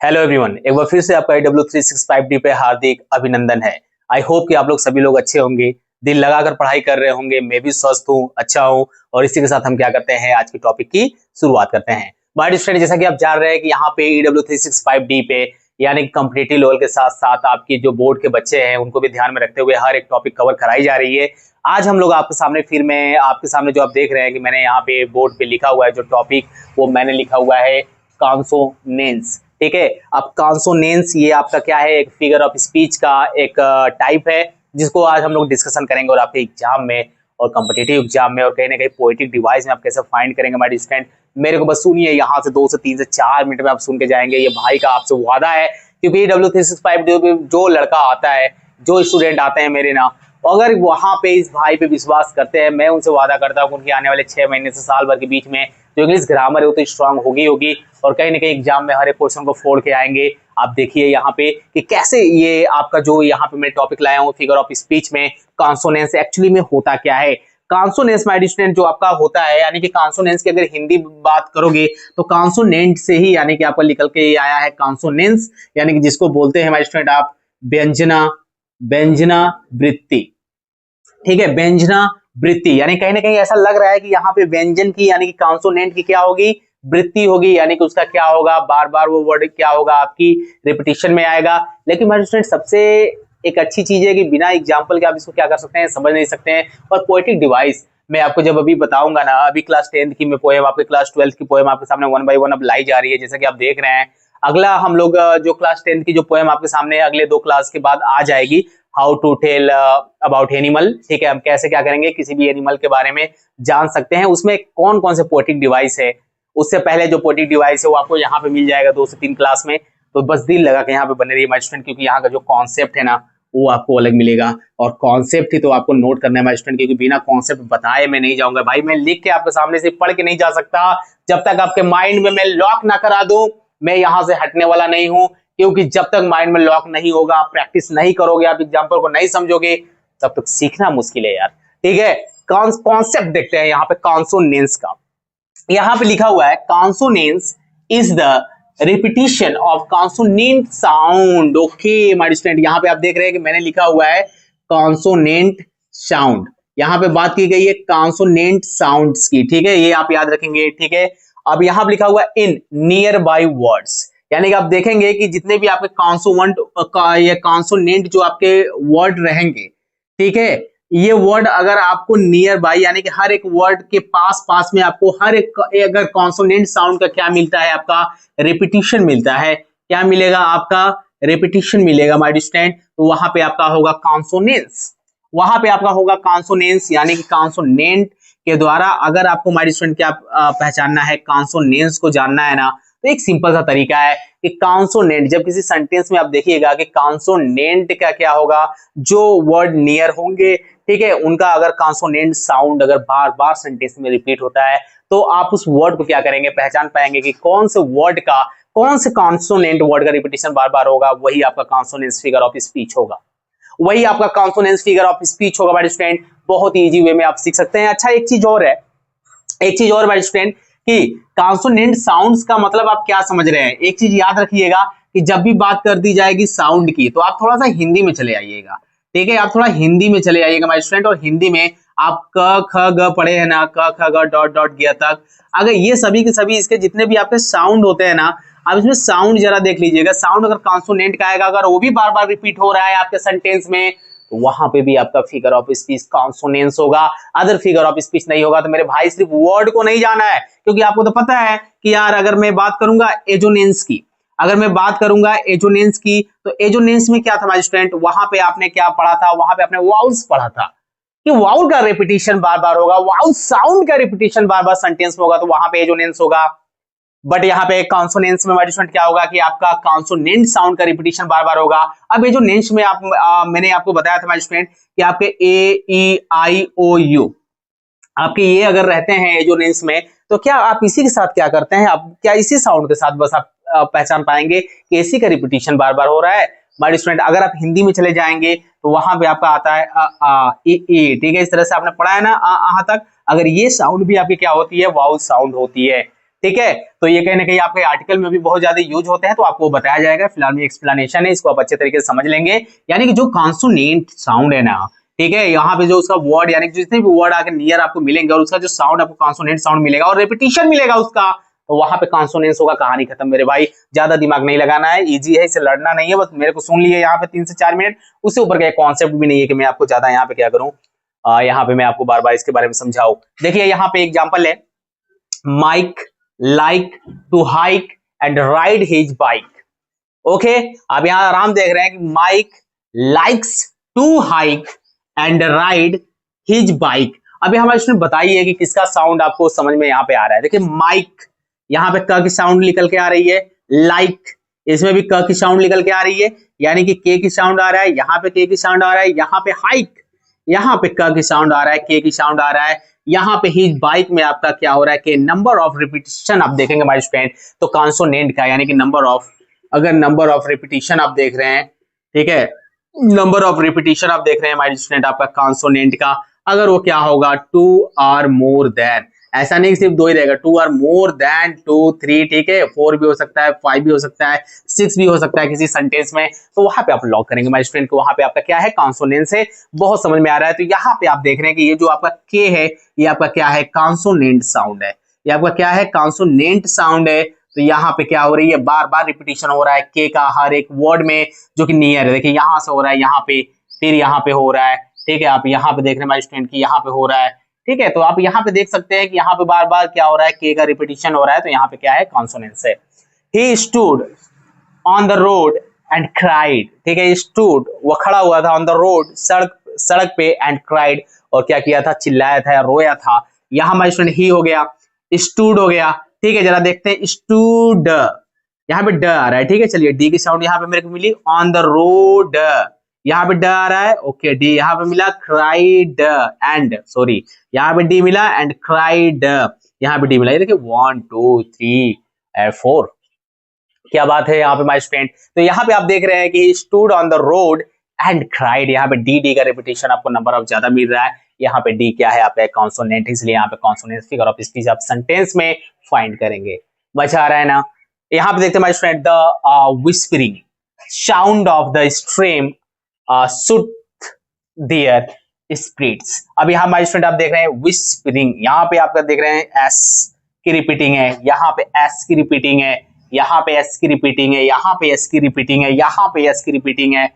Hello everyone, एक बार फिर से आपका AW365D पे हार्दिक अभिनंदन है। आई होप कि आप लोग सभी लोग अच्छे होंगे, दिल लगाकर पढ़ाई कर रहे होंगे। मैं भी स्वस्थ हूँ, अच्छा हूँ। और इसी के साथ हम क्या करते हैं, आज की टॉपिक की शुरुआत करते हैं। माय स्टूडेंट, जैसा कि आप जान रहे हैं कि यहाँ पे AW365D पे यानी कि कॉम्पिटिटिव लेवल के साथ साथ आपकी जो बोर्ड के बच्चे हैं उनको भी ध्यान में रखते हुए हर एक टॉपिक कवर कराई जा रही है। आज हम लोग आपके सामने फिर मैं आपके सामने जो आप देख रहे हैं कि मैंने यहाँ पे बोर्ड पे लिखा हुआ है जो टॉपिक, वो मैंने लिखा हुआ है कॉन्सोनेंस। ठीक है, अब कॉन्सोनेंस ये आपका क्या है, एक फिगर ऑफ स्पीच का एक टाइप है जिसको आज हम लोग डिस्कशन करेंगे और आपके एग्जाम में और कॉम्पिटिटिव एग्जाम में और कहीं ना कहीं पोएटिक डिवाइस में आप कैसे फाइंड करेंगे। हमारे स्टूडेंट मेरे को बस सुनिए, यहाँ से 2 से 3 से 4 मिनट में आप सुन के जाएंगे। ये भाई का आपसे वादा है, क्योंकि AW365 जो लड़का आता है, जो स्टूडेंट आते हैं मेरे ना, अगर वहां पे इस भाई पे विश्वास करते हैं, मैं उनसे वादा करता हूँ कि उनकी आने वाले 6 महीने से साल भर के बीच में जो इंग्लिश ग्रामर है वो तो स्ट्रांग होगी होगी और कहीं ना कहीं एग्जाम में हर एक क्वेश्चन को फोड़ के आएंगे। आप देखिए यहाँ पे कि कैसे ये आपका जो यहाँ पे मैं टॉपिक लाया हूँ फिगर ऑफ स्पीच में कॉन्सोनेंस एक्चुअली में होता क्या है। कॉन्सोनेंस माय स्टूडेंट जो आपका होता है, यानी कि कॉन्सोनेंस की अगर हिंदी बात करोगे तो कॉन्सोनेंट से ही यानी कि आपका निकल के आया है कॉन्सोनेंस, यानी कि जिसको बोलते हैं माय स्टूडेंट आप व्यंजना व्यंजना वृत्ति। ठीक है, व्यंजना वृत्ति, यानी कहीं ना कहीं ऐसा लग रहा है कि यहाँ पे व्यंजन की यानी कि कॉन्सोनेंट की क्या होगी, वृत्ति होगी, यानी कि उसका क्या होगा, बार बार वो वर्ड क्या होगा, आपकी रिपीटिशन में आएगा। लेकिन मेरे स्टूडेंट सबसे एक अच्छी चीज है कि बिना एग्जाम्पल के आप इसको क्या कर सकते हैं, समझ नहीं सकते हैं। और पोएटिक डिवाइस मैं आपको जब अभी बताऊंगा ना, अभी क्लास 10th की मैं पोएम, आपके क्लास 12th की पोएम आपके सामने 1 by 1 अब लाई जा रही है, जैसा कि आप देख रहे हैं। अगला हम लोग जो क्लास 10th की जो पोएम आपके सामने अगले 2 क्लास के बाद आ जाएगी, how to tell about animal. ठीक है, हम कैसे क्या करेंगे, किसी भी एनिमल के बारे में जान सकते हैं, उसमें कौन कौन से पोएटिक डिवाइस है। उससे पहले जो पोएटिक डिवाइस है वो आपको यहाँ पे मिल जाएगा 2 से 3 क्लास में। तो बस दिल लगा के यहाँ पे बने रहिए माय स्टूडेंट, क्योंकि यहाँ का जो कॉन्सेप्ट है ना वो आपको अलग मिलेगा। और कॉन्सेप्ट ही तो आपको नोट करना है माय स्टूडेंट, क्योंकि बिना कॉन्सेप्ट बताए मैं नहीं जाऊंगा भाई। मैं लिख के आपके सामने से पढ़ के नहीं जा सकता, जब तक आपके माइंड में मैं लॉक ना करा दूं मैं यहाँ से हटने वाला नहीं हूं। क्योंकि जब तक माइंड में लॉक नहीं होगा, आप प्रैक्टिस नहीं करोगे, आप एग्जाम्पल को नहीं समझोगे, तब तक सीखना मुश्किल है यार। ठीक है, कॉन्सेप्ट देखते हैं यहाँ पे कॉन्सोनेंस का। यहाँ पे लिखा हुआ है consonance is the repetition of consonant sound. Okay my student, यहाँ पे आप देख रहे हैं कि मैंने लिखा हुआ है कॉन्सोनेंट साउंड। यहाँ पे बात की गई है कॉन्सोनेंट साउंड्स की। ठीक है, ये आप याद रखेंगे। ठीक है, अब यहाँ पे लिखा हुआ है इन नियर बाय वर्ड्स, यानी कि आप देखेंगे कि जितने भी आपके कॉन्सोनेंट या कॉन्सोनेंट जो आपके वर्ड रहेंगे, ठीक है, ये वर्ड अगर आपको नियर बाय यानी कि हर एक वर्ड के पास पास में आपको हर एक अगर कॉन्सोनेंट साउंड का क्या मिलता है, आपका रिपीटिशन मिलता है। क्या मिलेगा, आपका रिपीटिशन मिलेगा माय स्टूडेंट। तो वहां पे आपका होगा कॉन्सोनेंस, वहां पे आपका होगा कॉन्सोनेंस, यानी कि कॉन्सोनेंट के द्वारा अगर आपको माय स्टूडेंट क्या पहचानना है, कॉन्सोनेंस को जानना है ना, तो एक सिंपल सा तरीका है कि कॉन्सोनेंट जब किसी सेंटेंस में आप देखिएगा कि कॉन्सोनेंट का क्या होगा, जो वर्ड नियर होंगे, ठीक है, उनका अगर कॉन्सोनेंट साउंड अगर बार बार सेंटेंस में रिपीट होता है तो आप उस वर्ड को क्या करेंगे, पहचान पाएंगे कि कौन से वर्ड का, कौन से कॉन्सोनेंट वर्ड का रिपीटिशन बार बार होगा, वही आपका कॉन्सोनेंस फिगर ऑफ स्पीच होगा, वही आपका कॉन्सोनेंस फिगर ऑफ स्पीच होगा माय स्टूडेंट। बहुत इजी वे में आप सीख सकते हैं। अच्छा, एक चीज और है, एक चीज और माय स्टूडेंट कि कॉन्सोनेंट साउंड्स का मतलब आप क्या समझ रहे हैं। एक चीज याद रखिएगा कि जब भी बात कर दी जाएगी साउंड की तो आप थोड़ा सा हिंदी में चले आइएगा। ठीक है, आप थोड़ा हिंदी में चले आइएगा माय स्टूडेंट, और हिंदी में आप क ख ग पढ़े हैं ना, क ख ग डॉट डॉट ग तक, अगर ये सभी के सभी इसके जितने भी आपके साउंड होते हैं ना, आप इसमें साउंड जरा देख लीजिएगा। साउंड अगर कॉन्सोनेंट का आएगा, अगर वो भी बार बार रिपीट हो रहा है आपके सेंटेंस में, तो वहां पे भी आपका फिगर ऑफ स्पीच कॉन्सोनेंस होगा। अदर फिगर ऑफ स्पीच नहीं होगा। तो मेरे भाई सिर्फ वर्ड को नहीं जाना है, क्योंकि आपको तो पता है कि यार अगर मैं बात करूंगा एजोनेंस की, अगर मैं बात करूंगा एजोनेंस की, तो एजोनेंस में क्या था माय स्टूडेंट, वहां पे आपने क्या पढ़ा था, वहां पे आपने वाउल्स पढ़ा था कि वाउल का रिपीटिशन बार बार होगा, वाउल साउंड का रिपीटिशन बार बार सेंटेंस में होगा, तो वहां पे एजोनेंस होगा। बट यहाँ पे कॉन्सोनेंस में स्टूडेंट क्या होगा कि आपका कॉन्सोनेंट साउंड का रिपीटिशन बार बार होगा। अब ये जो नेंस में आप मैंने आपको बताया था स्टूडेंट कि आपके ए ई आई ओ यू आपके ये अगर रहते हैं एजोनेंस में, तो क्या आप इसी के साथ क्या करते हैं, आप क्या इसी साउंड के साथ बस आप पहचान पाएंगे कि इसी का रिपीटिशन बार बार हो रहा है। माय स्टूडेंट अगर आप हिंदी में चले जाएंगे तो वहां पे आपका आता है ई। ठीक है, इस तरह से आपने पढ़ा है ना तक। अगर ये साउंड भी आपकी क्या होती है, वाउल साउंड होती है। ठीक है। तो ये कहीं ना कहीं आपके आर्टिकल में भी बहुत ज्यादा यूज होते हैं, तो आपको बताया जाएगा। फिलहाल में एक्सप्लेनेशन है, इसको आप अच्छे तरीके से समझ लेंगे। यानी कि जो कॉन्सोनेंट साउंड है ना, ठीक है, यहाँ पे जो उसका वर्ड यानी कि जितने भी वर्ड आके नियर आपको मिलेंगे और उसका जो साउंड आपको कॉन्सोनेंट साउंड मिलेगा और रिपीटिशन मिलेगा उसका, तो वहां पे कॉन्सोनेंस होगा, कहानी खत्म मेरे भाई। ज्यादा दिमाग नहीं लगाना है, इजी है, इसे लड़ना नहीं है, बस मेरे को सुन लिए यहाँ पे 3 से 4 मिनट, उससे ऊपर का कॉन्सेप्ट भी नहीं है कि मैं आपको ज्यादा यहाँ पे क्या करूं, यहाँ पे मैं आपको बार बार इसके बारे में समझाऊं। देखिए यहाँ पे एग्जांपल है, Mike like to hike and ride his bike. Okay, आप यहाँ आराम देख रहे हैं कि Mike likes to hike and ride his bike. अभी हमारे स्टूडेंट बताइए कि किसका साउंड आपको समझ में यहाँ पे आ रहा है। देखिए माइक, यहाँ पे क की साउंड निकल के आ रही है, लाइक इसमें भी क की साउंड निकल के आ रही है, यानी कि के की साउंड आ रहा है, यहाँ पे के की साउंड आ रहा है, यहाँ पे हाइक, यहाँ पे क की साउंड आ रहा है, के की साउंड आ रहा है, यहाँ पे हिज बाइक में आपका क्या हो रहा है कि नंबर ऑफ रिपीटिशन आप देखेंगे हमारे स्टूडेंट, तो कॉन्सोनेंट का यानी कि नंबर ऑफ, अगर नंबर ऑफ रिपीटिशन आप देख रहे हैं, ठीक है, नंबर ऑफ रिपीटिशन आप देख रहे हैं हमारे स्टूडेंट आपका कॉन्सोनेंट का, अगर वो क्या होगा 2 और मोर देन, ऐसा नहीं सिर्फ 2 ही रहेगा, 2 और मोर देन 2 3, ठीक है, 4 भी हो सकता है, 5 भी हो सकता है, 6 भी हो सकता है किसी सेंटेंस में, तो वहां पे आप लॉक करेंगे हमारे स्टूडेंट को, वहां पे आपका क्या है कॉन्सोनेंस है। बहुत समझ में आ रहा है। तो यहाँ पे आप देख रहे हैं कि ये जो आपका के है ये आपका क्या है कॉन्सोनेंट साउंड है, ये आपका क्या है कॉन्सोनेंट साउंड है। तो यहाँ पे क्या हो रही है, बार बार रिपीटिशन हो रहा है के का हर एक वर्ड में जो कि नियर है। देखिए यहाँ से हो रहा है यहाँ पे, फिर यहाँ पे हो रहा है, ठीक है, आप यहाँ पे देख रहे हैं हमारे स्टूडेंट की यहाँ पे हो रहा है, ठीक है। तो आप यहाँ पे देख सकते हैं कि यहाँ पे बार बार क्या हो रहा है, के का रिपीटिशन हो रहा है, तो यहाँ पे क्या है कॉन्सोनेंस है। He stood on the road and cried, ठीक है, स्टूड वो खड़ा हुआ था, ऑन द रोड सड़क पे, एंड क्राइड और क्या किया था, चिल्लाया था या रोया था। यहाँ हमारे स्टूडेंट ही हो गया, स्टूड हो गया, ठीक है। जरा देखते हैं स्टूड, यहाँ पे ड आ रहा है, ठीक है, चलिए डी की साउंड यहाँ पे मेरे को मिली, ऑन द रोड यहाँ पे ड आ रहा है, ओके, डी यहाँ पे मिला, क्राइड एंड सॉरी यहाँ पे डी मिला एंड क्राइड, यहाँ पे डी मिला। ये देखिए 1 2 3 4, क्या बात है यहाँ पे माय स्टूडेंट। तो यहाँ पे आप देख रहे हैं कि stood on the road and cried, यहाँ पे डी का रिपीटिशन आपको नंबर ऑफ ज्यादा मिल रहा है। यहाँ पे डी क्या है आपका कॉन्सोनेंट, इसलिए यहाँ पे कॉन्सोनेंट फिगर ऑफ स्पीच आप सेंटेंस में फाइंड करेंगे। मजा आ रहा है ना। यहाँ पे देखते हैं my student, the whispering sound of the stream suit their spirits. अब यहाँ माय स्टूडेंट आप देख रहे हैं विस्परिंग, यहाँ पे आपका देख रहे हैं एस की रिपीटिंग है, यहाँ पे एस की रिपीटिंग है, यहाँ पे एस की रिपीटिंग है, यहाँ पे एस की रिपीटिंग है, यहाँ पे एस की रिपीटिंग है।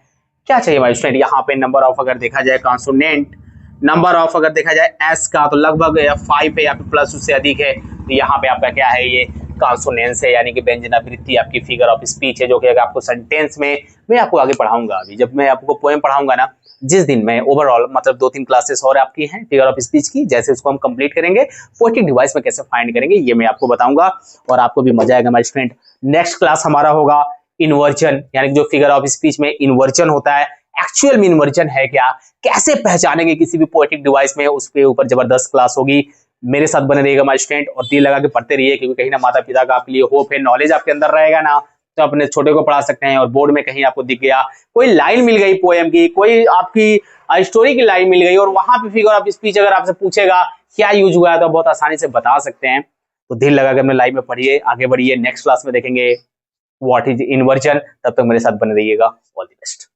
क्या चाहिए माय स्टूडेंट, यहाँ पे नंबर ऑफ अगर देखा जाए कॉन्सोनेंट, नंबर ऑफ अगर देखा जाए एस का तो लगभग 5 है या फिर प्लस उससे अधिक है। तो यहाँ पे आपका क्या है, ये कॉन्सोनेंस है, यानी कि व्यंजनावृत्ति आपकी फिगर ऑफ स्पीच है, जो कि आपको सेंटेंस में मैं आपको आगे पढ़ाऊंगा। अभी जब मैं आपको पोएम पढ़ाऊंगा ना, जिस दिन मैं ओवरऑल मतलब 2-3 क्लासेस और आपकी हैं फिगर ऑफ स्पीच की, जैसे उसको हम कंप्लीट करेंगे, पोएटिक डिवाइस में कैसे फाइंड करेंगे ये मैं आपको बताऊंगा और आपको भी मजा आएगा हमारे स्टूडेंट। नेक्स्ट क्लास हमारा होगा इन्वर्जन, यानी जो फिगर ऑफ स्पीच में इन्वर्जन होता है, एक्चुअल में इन्वर्जन है क्या, कैसे पहचानेंगे किसी भी पोएटिक डिवाइस में, उसके ऊपर जबरदस्त क्लास होगी। मेरे साथ बने रहिएगा माय स्टूडेंट और दिल लगा के पढ़ते रहिए, क्योंकि कहीं ना माता पिता का आपके लिए होप है, नॉलेज आपके अंदर रहेगा ना, तो अपने छोटे को पढ़ा सकते हैं। और बोर्ड में कहीं आपको दिख गया कोई लाइन मिल गई पोएम की, कोई आपकी स्टोरी की लाइन मिल गई और वहां पे फिगर ऑफ स्पीच अगर आपसे पूछेगा क्या यूज हुआ है, तो बहुत आसानी से बता सकते हैं। तो दिल लगा के अपने लाइफ में पढ़िए, आगे बढ़िए। नेक्स्ट क्लास में देखेंगे व्हाट इज इन्वर्जन, तब तक मेरे साथ बने रहिएगा। All the best.